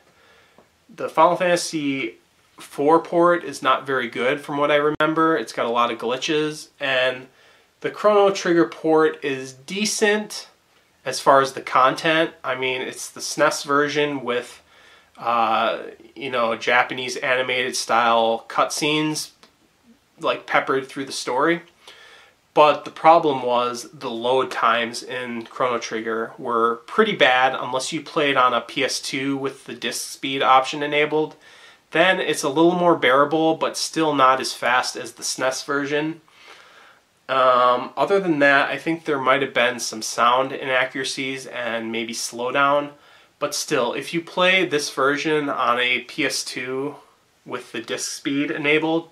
A: the Final Fantasy IV port is not very good from what I remember. It's got a lot of glitches, and the Chrono Trigger port is decent as far as the content. I mean, it's the SNES version with you know, Japanese animated style cutscenes like peppered through the story. But the problem was the load times in Chrono Trigger were pretty bad unless you played on a PS2 with the disc speed option enabled. Then it's a little more bearable, but still not as fast as the SNES version. Other than that, I think there might have been some sound inaccuracies and maybe slowdown. But still, if you play this version on a PS2 with the disc speed enabled,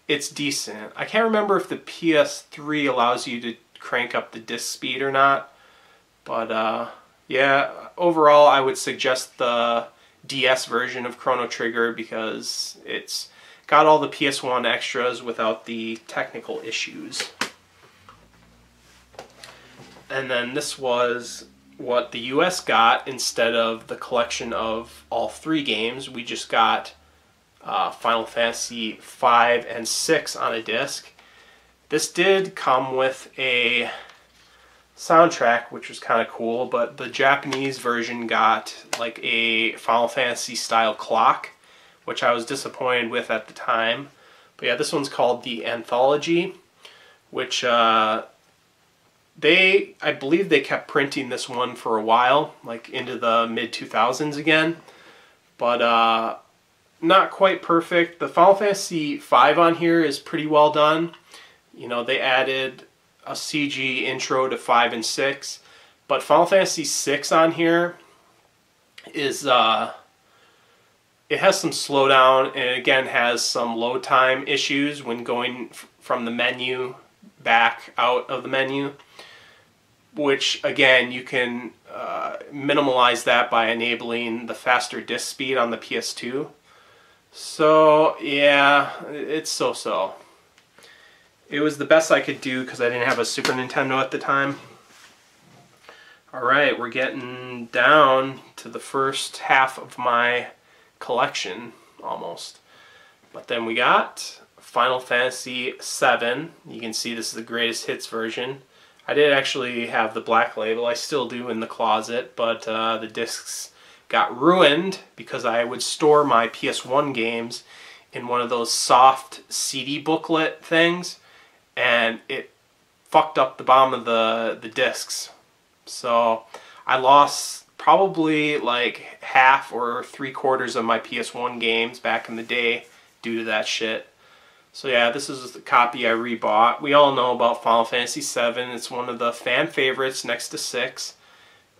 A: it's decent. I can't remember if the PS3 allows you to crank up the disc speed or not. But Yeah, overall I would suggest the DS version of Chrono Trigger because it's got all the PS1 extras without the technical issues. And then this was what the US got instead of the collection of all 3 games. We just got Final Fantasy 5 and 6 on a disc. This did come with a soundtrack, which was kind of cool, but the Japanese version got like a Final Fantasy style clock, which I was disappointed with at the time. But yeah, this one's called the Anthology, which I believe they kept printing this one for a while, like into the mid-2000s again, but not quite perfect. The Final Fantasy 5 on here is pretty well done. You know, they added a CG intro to 5 and 6, but Final Fantasy 6 on here is it has some slowdown, and it again has some load time issues when going from the menu back out of the menu, which again you can minimize that by enabling the faster disk speed on the PS2. So yeah, it's so-so. It was the best I could do because I didn't have a Super Nintendo at the time. Alright, we're getting down to the first half of my collection, almost. But then we got Final Fantasy VII. You can see this is the greatest hits version. I did actually have the black label. I still do in the closet, but the discs got ruined because I would store my PS1 games in one of those soft CD booklet things, and it fucked up the bottom of the discs. So I lost probably like half or 3/4 of my PS1 games back in the day due to that shit. So yeah, this is the copy I rebought. We all know about Final Fantasy VII. It's one of the fan favorites next to 6.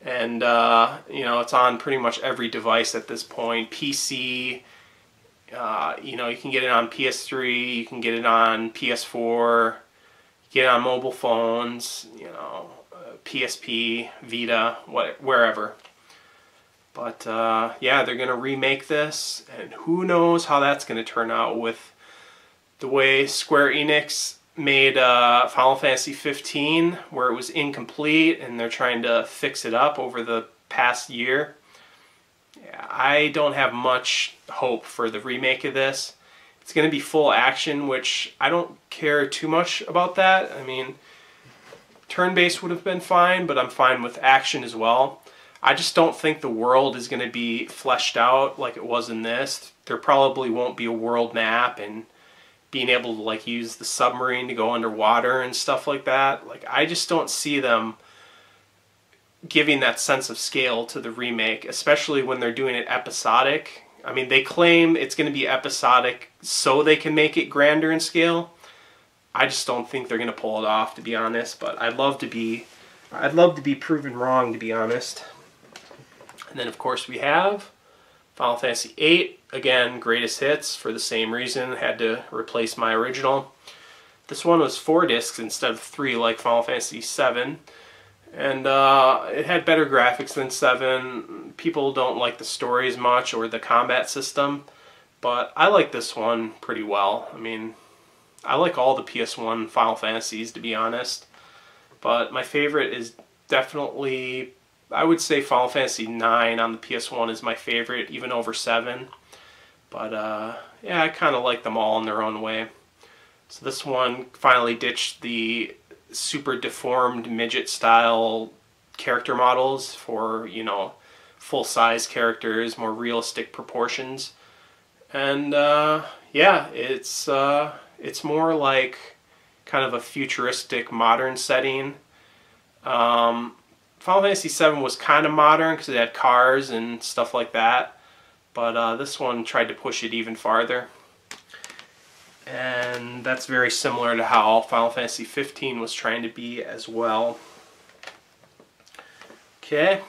A: And, you know, it's on pretty much every device at this point. PC, you know, you can get it on PS3, you can get it on PS4, get it on mobile phones, you know, PSP, Vita, wherever. But, yeah, they're going to remake this, and who knows how that's going to turn out with the way Square Enix made Final Fantasy 15, where it was incomplete, and they're trying to fix it up over the past year. Yeah, I don't have much hope for the remake of this. It's going to be full action, which I don't care too much about that. I mean, turn-based would have been fine, but I'm fine with action as well. I just don't think the world is going to be fleshed out like it was in this. There probably won't be a world map, and being able to like use the submarine to go underwater and stuff like that. Like, I just don't see them giving that sense of scale to the remake, especially when they're doing it episodic. I mean, they claim it's going to be episodic so they can make it grander in scale. I just don't think they're going to pull it off, to be honest, but I'd love to be proven wrong, to be honest. And then of course we have Final Fantasy VIII, again, greatest hits for the same reason. Had to replace my original. This one was 4 discs instead of 3 like Final Fantasy VII. And it had better graphics than 7. People don't like the story as much or the combat system. But I like this one pretty well. I mean, I like all the PS1 Final Fantasies, to be honest. But my favorite is definitely, I would say Final Fantasy IX on the PS1 is my favorite, even over 7. But yeah, I kind of like them all in their own way. So this one finally ditched the super deformed midget style character models for, you know, full-size characters, more realistic proportions. And yeah, it's more like kind of a futuristic modern setting. Final Fantasy VII was kind of modern because it had cars and stuff like that, but this one tried to push it even farther. And that's very similar to how Final Fantasy 15 was trying to be as well. Okay,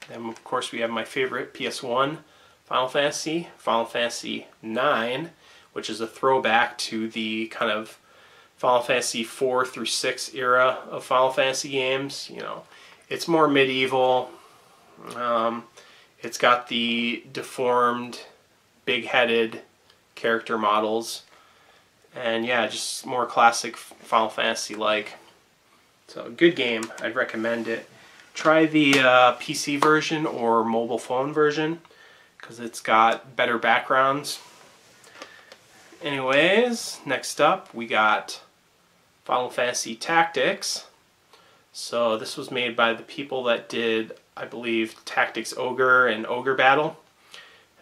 A: then of course we have my favorite PS1 Final Fantasy, Final Fantasy IX, which is a throwback to the kind of Final Fantasy 4 through 6 era of Final Fantasy games. You know, it's more medieval. It's got the deformed, big-headed character models, and yeah, just more classic Final Fantasy-like. So, good game. I'd recommend it. Try the PC version or mobile phone version, because it's got better backgrounds. Anyways, next up we got Final Fantasy Tactics. So this was made by the people that did, I believe, Tactics Ogre and Ogre Battle.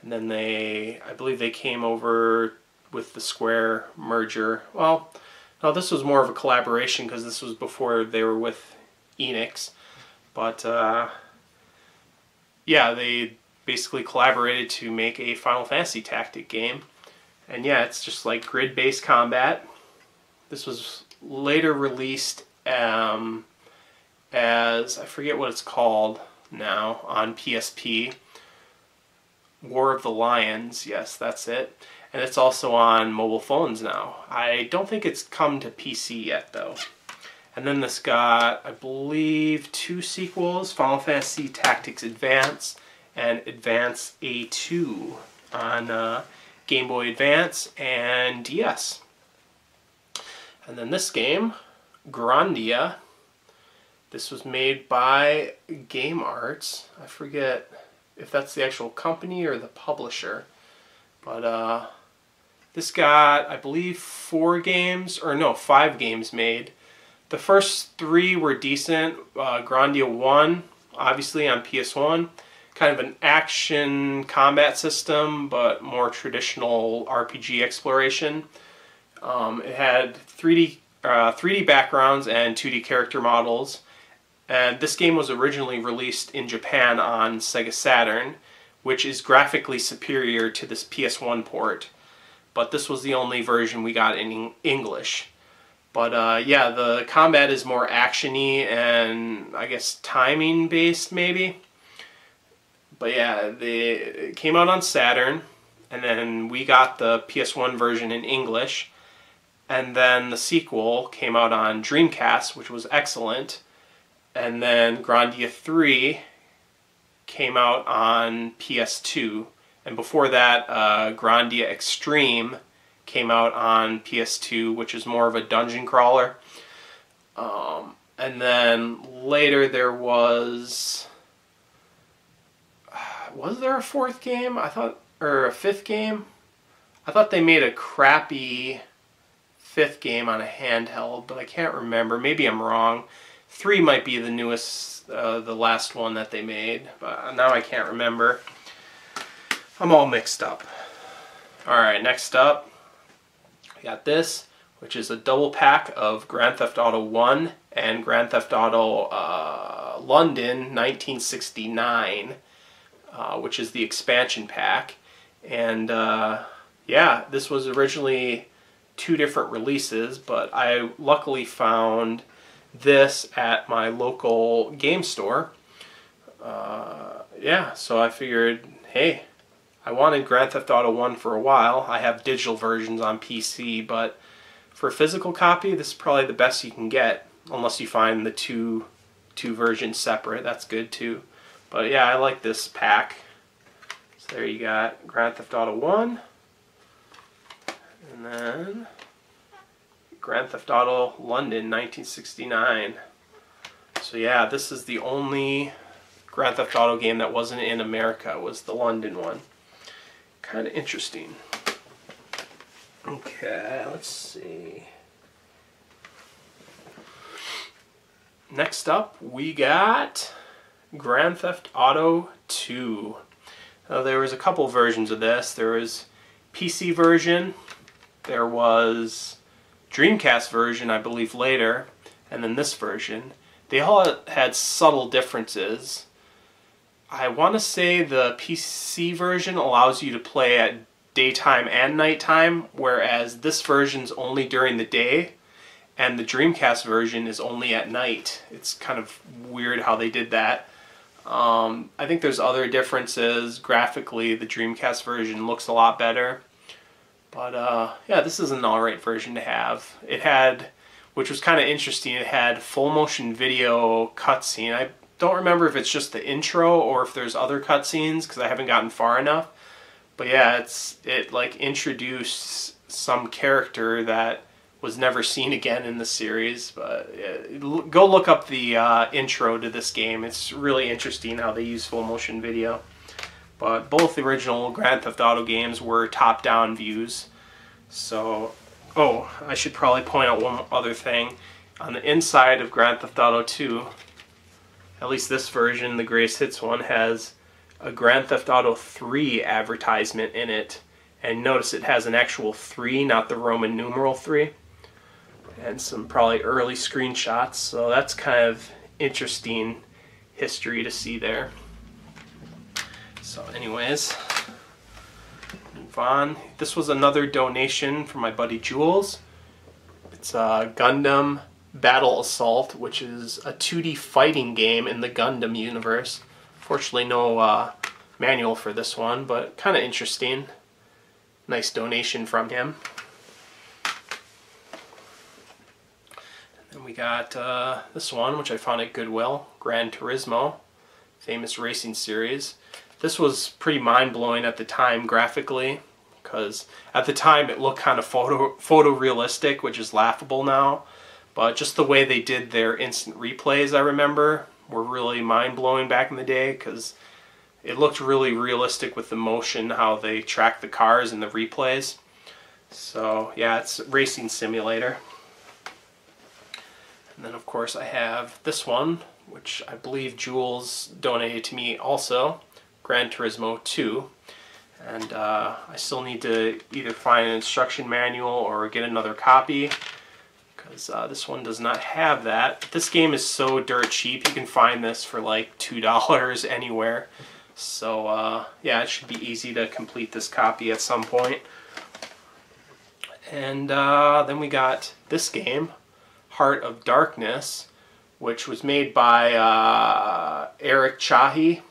A: And then I believe they came over with the Square merger. Well, no, this was more of a collaboration because this was before they were with Enix. But yeah, they basically collaborated to make a Final Fantasy tactic game. And yeah, it's just like grid-based combat. This was later released as, I forget what it's called now, on PSP. War of the Lions, yes, that's it. And it's also on mobile phones now. I don't think it's come to PC yet, though. And then this got, I believe, 2 sequels, Final Fantasy Tactics Advance and Advance A2 on Game Boy Advance and DS. And then this game, Grandia, this was made by Game Arts. I forget if that's the actual company or the publisher. But this got, I believe, 5 games made. The first 3 were decent. Grandia 1, obviously on PS1. Kind of an action combat system, but more traditional RPG exploration. It had 3D backgrounds and 2D character models. And this game was originally released in Japan on Sega Saturn, which is graphically superior to this PS1 port. But this was the only version we got in English. But yeah, the combat is more action-y and I guess timing based maybe. But yeah, it came out on Saturn, and then we got the PS1 version in English. And then the sequel came out on Dreamcast, which was excellent. And then Grandia 3 came out on PS2. And before that, Grandia Extreme came out on PS2, which is more of a dungeon crawler. And then later there was there a 4th game? Or a 5th game? I thought they made a crappy 5th game on a handheld, but I can't remember. Maybe I'm wrong. 3 might be the newest, the last one that they made, but now I can't remember. I'm all mixed up. Alright, next up, we got this, which is a double pack of Grand Theft Auto 1 and Grand Theft Auto London 1969, which is the expansion pack. And yeah, this was originally 2 different releases, but I luckily found this at my local game store. Yeah, so I figured, hey, I wanted Grand Theft Auto 1 for a while. I have digital versions on PC, but for a physical copy, this is probably the best you can get, unless you find the two versions separate. That's good too. But yeah, I like this pack. So there you got Grand Theft Auto 1, and then Grand Theft Auto London 1969. So yeah, this is the only Grand Theft Auto game that wasn't in America, was the London one. Kind of interesting. Okay, let's see. Next up, we got Grand Theft Auto 2. Now, there was a couple versions of this. There was PC version, there was Dreamcast version, I believe, later, and then this version. They all had subtle differences. I want to say the PC version allows you to play at daytime and nighttime, whereas this version's only during the day, and the Dreamcast version is only at night. It's kind of weird how they did that. I think there's other differences. Graphically, the Dreamcast version looks a lot better. But yeah, this is an alright version to have. It had, which was kind of interesting, it had full motion video cutscene. don't remember if it's just the intro or if there's other cutscenes because I haven't gotten far enough. But yeah, it like introduced some character that was never seen again in the series. But yeah, go look up the intro to this game. It's really interesting how they use full motion video. But both the original Grand Theft Auto games were top-down views. So, oh, I should probably point out one other thing. On the inside of Grand Theft Auto 2, at least this version, the Greatest Hits one, has a Grand Theft Auto 3 advertisement in it. And notice it has an actual 3, not the Roman numeral 3. And some probably early screenshots, so that's kind of interesting history to see there. So anyways, move on. This was another donation from my buddy Jules. It's Gundam Battle Assault, which is a 2D fighting game in the Gundam universe. Fortunately no manual for this one, but kind of interesting. Nice donation from him. And we got this one, which I found at Goodwill, Gran Turismo, famous racing series. This was pretty mind-blowing at the time graphically, because at the time it looked kind of photorealistic, which is laughable now. But just the way they did their instant replays, I remember, were really mind-blowing back in the day, because it looked really realistic with the motion, how they tracked the cars in the replays. So yeah, it's a racing simulator. And then of course I have this one, which I believe Jules donated to me also, Gran Turismo 2. And I still need to either find an instruction manual or get another copy, because this one does not have that. This game is so dirt cheap, you can find this for like $2 anywhere. So yeah, it should be easy to complete this copy at some point. And then we got this game, Heart of Darkness, which was made by Eric Chahi,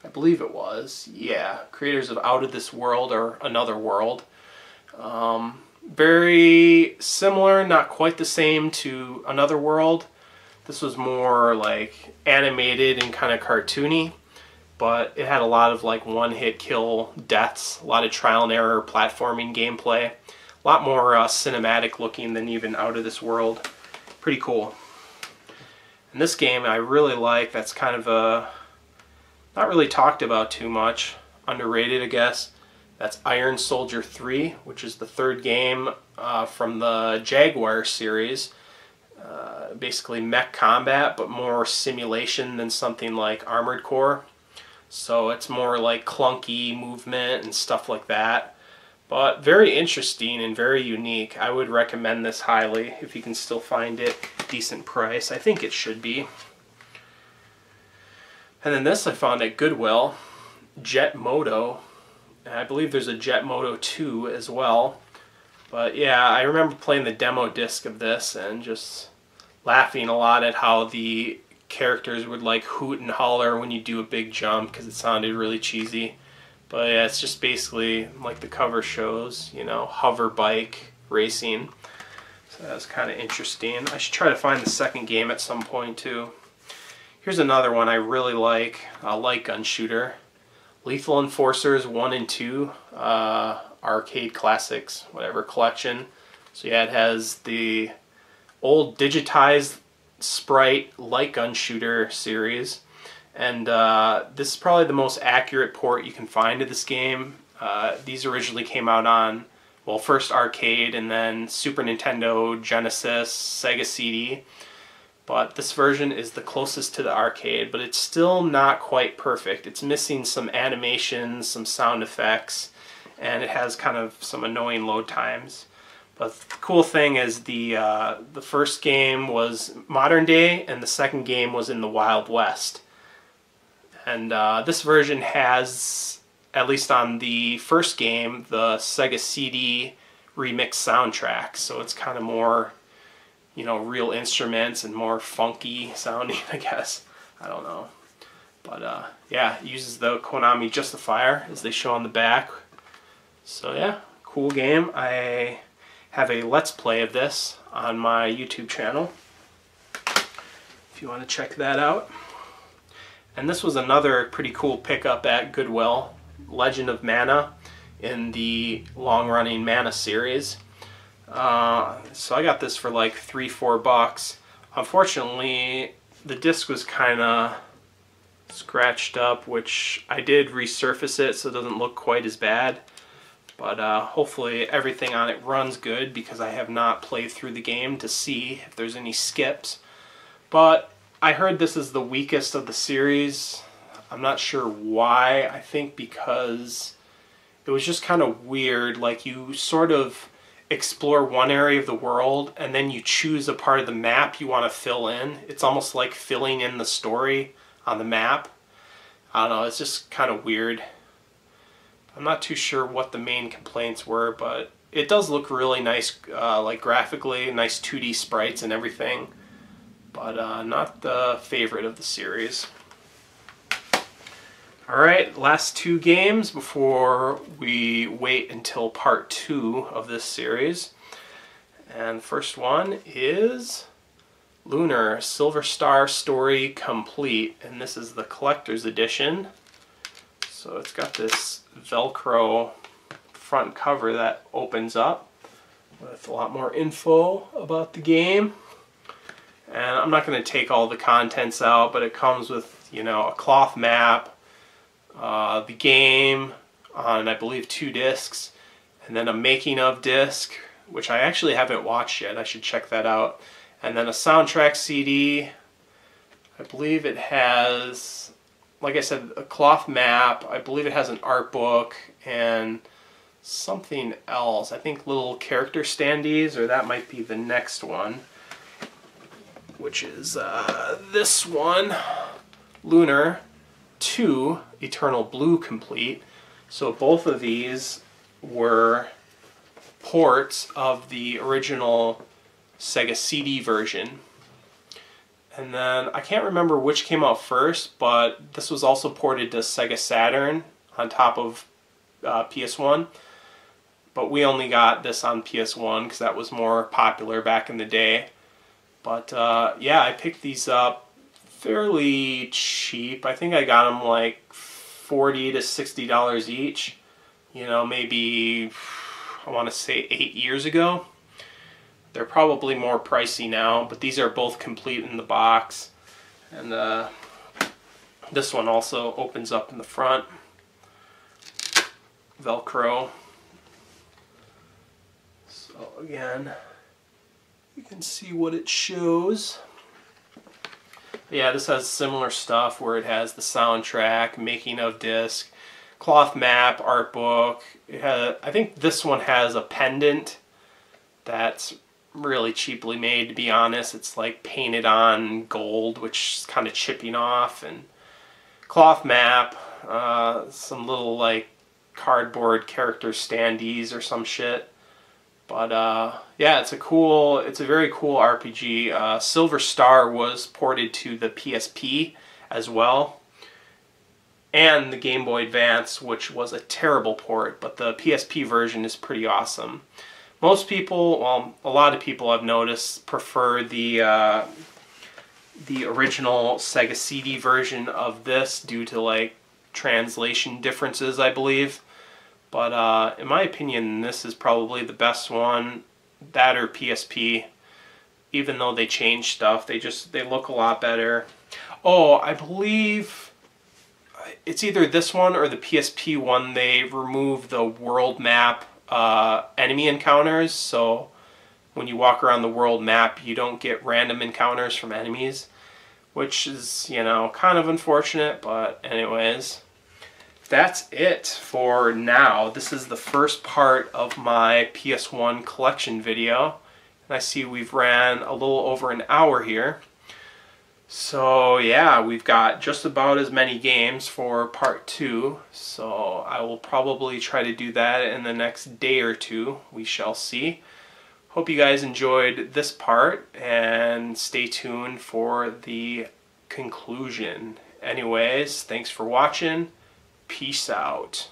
A: I believe it was. Yeah, creators of Out of This World or Another World. Very similar, not quite the same to Another World. This was more like animated and kind of cartoony, but it had a lot of like one-hit kill deaths, a lot of trial and error platforming gameplay, a lot more cinematic looking than even Out of This World. Pretty cool. And this game I really like, that's kind of a not really talked about too much, underrated I guess. That's Iron Soldier 3, which is the third game from the Jaguar series. Basically mech combat, but more simulation than something like Armored Core. So it's more like clunky movement and stuff like that. But very interesting and very unique. I would recommend this highly if you can still find it. Decent price. I think it should be. And then this I found at Goodwill, Jet Moto. And I believe there's a Jet Moto 2 as well. But yeah, I remember playing the demo disc of this and just laughing a lot at how the characters would like hoot and holler when you do a big jump, because it sounded really cheesy. But yeah, it's just basically like the cover shows, you know, hover bike racing. So that was kind of interesting. I should try to find the second game at some point too. Here's another one I really like, a light gun shooter. Lethal Enforcers 1 and 2, arcade classics, whatever collection. So yeah, it has the old digitized sprite light gun shooter series. And this is probably the most accurate port you can find of this game. These originally came out on, well, first arcade and then Super Nintendo, Genesis, Sega CD. But this version is the closest to the arcade, but it's still not quite perfect. It's missing some animations, some sound effects, and it has kind of some annoying load times. But the cool thing is the first game was modern day, and the second game was in the Wild West. And this version has, at least on the first game, the Sega CD remix soundtrack. So it's kind of more, you know, real instruments and more funky sounding, I guess. I don't know. But yeah, it uses the Konami Justifier as they show on the back. So yeah, cool game. I have a Let's Play of this on my YouTube channel if you want to check that out. And this was another pretty cool pickup at Goodwill, Legend of Mana in the long-running Mana series. So I got this for like $3-4 bucks. Unfortunately, the disc was kind of scratched up, which I did resurface it so it doesn't look quite as bad. But hopefully everything on it runs good, because I have not played through the game to see if there's any skips. But I heard this is the weakest of the series. I'm not sure why. I think because it was just kind of weird. Like, you sort of explore one area of the world and then you choose a part of the map you want to fill in. It's almost like filling in the story on the map. I don't know, it's just kind of weird. I'm not too sure what the main complaints were, but it does look really nice, like graphically, nice 2D sprites and everything. But not the favorite of the series. Alright, last 2 games before we wait until part 2 of this series. And the first one is Lunar Silver Star Story Complete. And this is the collector's edition. So it's got this Velcro front cover that opens up with a lot more info about the game. And I'm not going to take all the contents out, but it comes with, you know, a cloth map, the game on, I believe, 2 discs, and then a making of disc, which I actually haven't watched yet. I should check that out. And then a soundtrack CD. I believe it has, like I said, a cloth map. I believe it has an art book and something else. I think little character standees, or that might be the next one, which is this one, Lunar 2 Eternal Blue Complete. So both of these were ports of the original Sega CD version. And then I can't remember which came out first, but this was also ported to Sega Saturn on top of PS1. But we only got this on PS1 because that was more popular back in the day. But yeah, I picked these up fairly cheap. I think I got them like $40 to $60 each. You know, maybe, I want to say 8 years ago. They're probably more pricey now, but these are both complete in the box. And this one also opens up in the front. Velcro. So again, you can see what it shows. Yeah, this has similar stuff where it has the soundtrack, making of disc, cloth map, art book. It has, I think this one has a pendant that's really cheaply made, to be honest. It's like painted on gold, which is kind of chipping off, and cloth map, some little like cardboard character standees or some shit. But yeah, it's a very cool RPG. Silver Star was ported to the PSP as well, and the Game Boy Advance, which was a terrible port, but the PSP version is pretty awesome. Most people, well, a lot of people I've noticed prefer the original Sega CD version of this due to like translation differences, I believe. But in my opinion, this is probably the best one. That or PSP. Even though they changed stuff, they look a lot better. Oh, I believe it's either this one or the PSP one. They removed the world map enemy encounters, so when you walk around the world map, you don't get random encounters from enemies, which is, you know, kind of unfortunate. But anyways, that's it for now. This is the first part of my PS1 collection video, and I see we've ran a little over an hour here. So yeah, we've got just about as many games for part 2, so I will probably try to do that in the next day or two. We shall see. Hope you guys enjoyed this part, and stay tuned for the conclusion. Anyways, thanks for watching. Peace out.